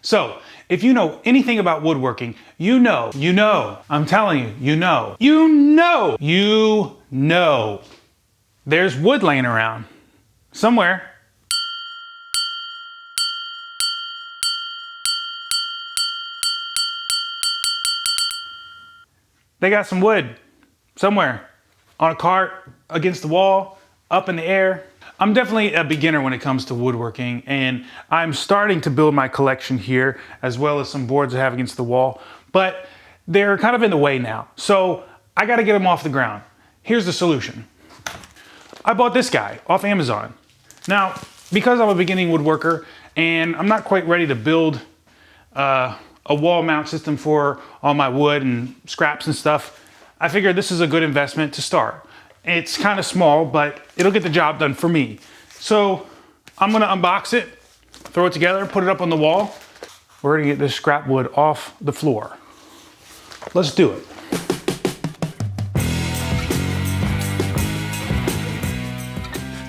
So if you know anything about woodworking, you know, I'm telling you, you know, there's wood laying around somewhere. They got some wood somewhere on a cart, against the wall, up in the air. I'm definitely a beginner when it comes to woodworking, and I'm starting to build my collection here, as well as some boards I have against the wall, but they're kind of in the way now. So I gotta get them off the ground. Here's the solution. I bought this guy off Amazon. Now, because I'm a beginning woodworker and I'm not quite ready to build a wall mount system for all my wood and scraps and stuff, I figured this is a good investment to start. It's kind of small, but it'll get the job done for me. So I'm gonna unbox it, throw it together, put it up on the wall. We're gonna get this scrap wood off the floor. Let's do it.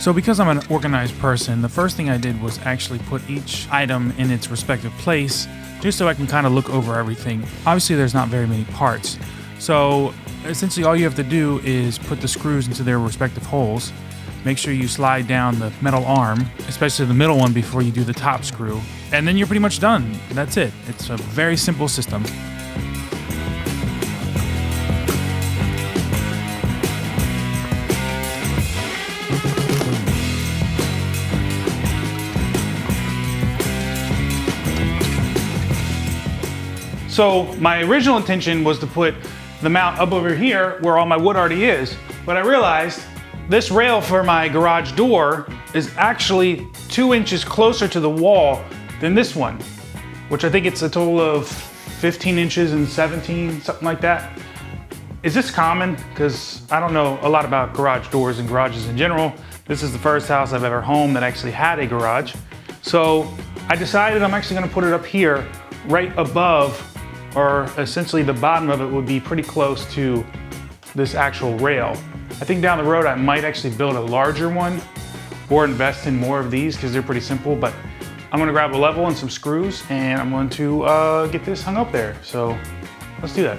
So because I'm an organized person, the first thing I did was actually put each item in its respective place, just so I can kind of look over everything. Obviously there's not very many parts. So essentially all you have to do is put the screws into their respective holes. Make sure you slide down the metal arm, especially the middle one, before you do the top screw. And then you're pretty much done. That's it. It's a very simple system. So my original intention was to put the mount up over here where all my wood already is, but I realized this rail for my garage door is actually 2 inches closer to the wall than this one, which I think it's a total of 15 inches and 17, something like that. Is this common? Because I don't know a lot about garage doors and garages in general. This is the first house I've ever owned that actually had a garage. So I decided I'm actually gonna put it up here right above, or essentially the bottom of it would be pretty close to this actual rail. I think down the road I might actually build a larger one or invest in more of these because they're pretty simple, but I'm gonna grab a level and some screws and I'm going to get this hung up there. So let's do that.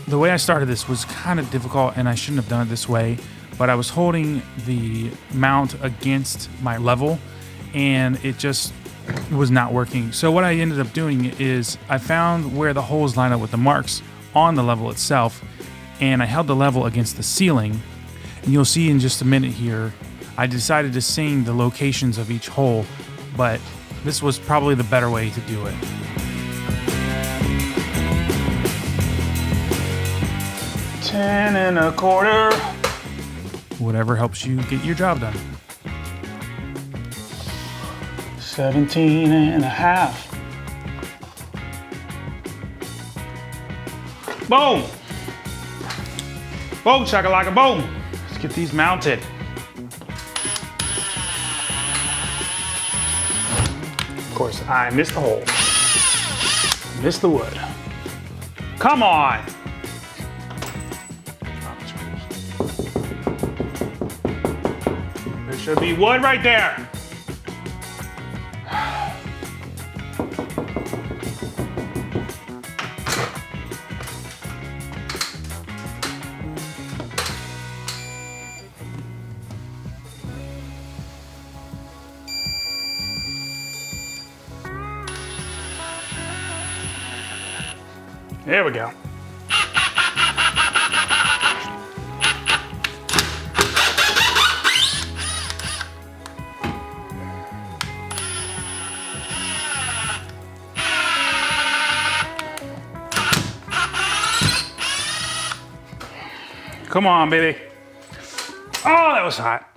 The way I started this was kind of difficult and I shouldn't have done it this way, but I was holding the mount against my level and it just was not working. So what I ended up doing is I found where the holes line up with the marks on the level itself, and I held the level against the ceiling. And you'll see in just a minute here, I decided to sing the locations of each hole, but this was probably the better way to do it. Ten and a quarter. Whatever helps you get your job done. 17 and a half. Boom! Boom, shakalaka, boom! Let's get these mounted. Of course, I missed the hole. Missed the wood. Come on! There should be wood right there. There we go. Come on, baby. Oh, that was hot.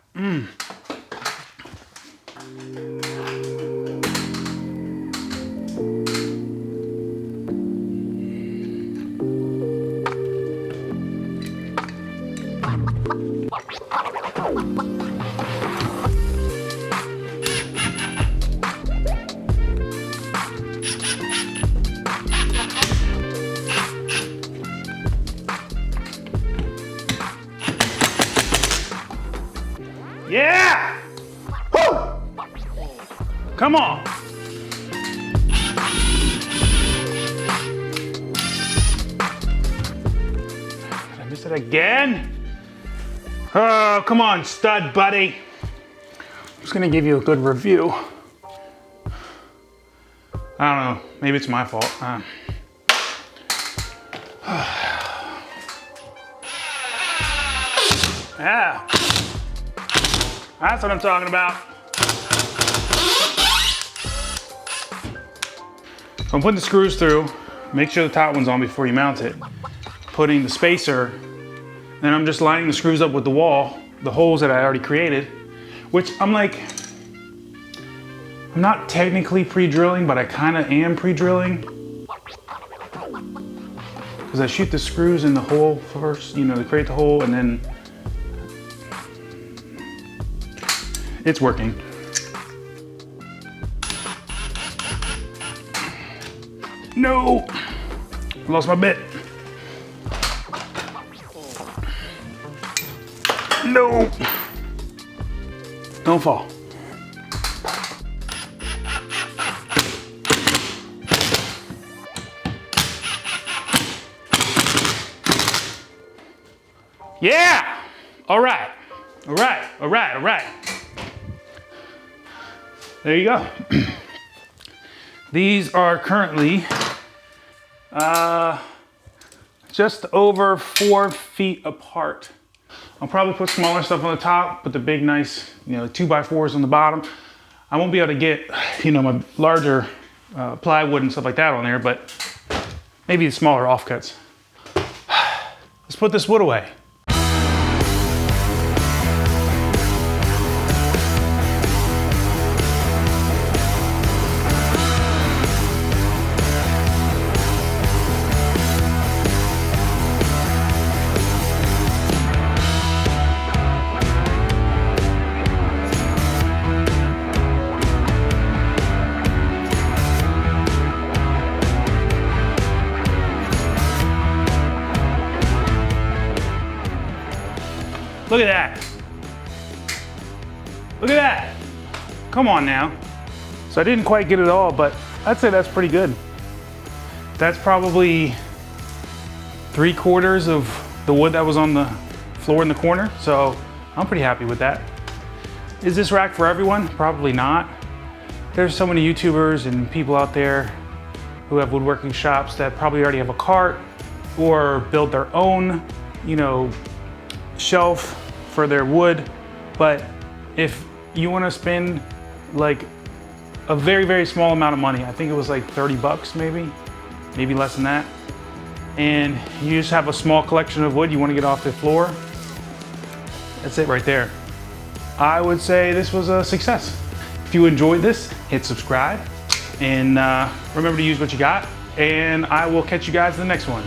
Come on. Did I miss it again? Oh, come on, stud buddy. I'm just gonna give you a good review. I don't know, maybe it's my fault. Yeah, that's what I'm talking about. So I'm putting the screws through. Make sure the top one's on before you mount it. Putting the spacer, and I'm just lining the screws up with the wall, the holes that I already created, which I'm like, I'm not technically pre-drilling, but I kind of am pre-drilling. Because I shoot the screws in the hole first, you know, to create the hole, and then it's working. No, I lost my bit. No, don't fall. Yeah, all right, all right, all right, all right. There you go. These are currently just over 4 feet apart. I'll probably put smaller stuff on the top, put the big nice, you know, 2x4s on the bottom. I won't be able to get, you know, my larger plywood and stuff like that on there, but maybe the smaller offcuts. Let's put this wood away. Look at that. Look at that. Come on now. So I didn't quite get it all, but I'd say that's pretty good. That's probably 3/4 of the wood that was on the floor in the corner. So I'm pretty happy with that. Is this rack for everyone? Probably not. There's so many YouTubers and people out there who have woodworking shops that probably already have a cart or build their own, you know, shelf for their wood. But if you want to spend like a very, very small amount of money, I think it was like 30 bucks maybe less than that, and you just have a small collection of wood you want to get off the floor, that's it right there. I would say this was a success. If you enjoyed this, hit subscribe and remember to use what you got, and I will catch you guys in the next one.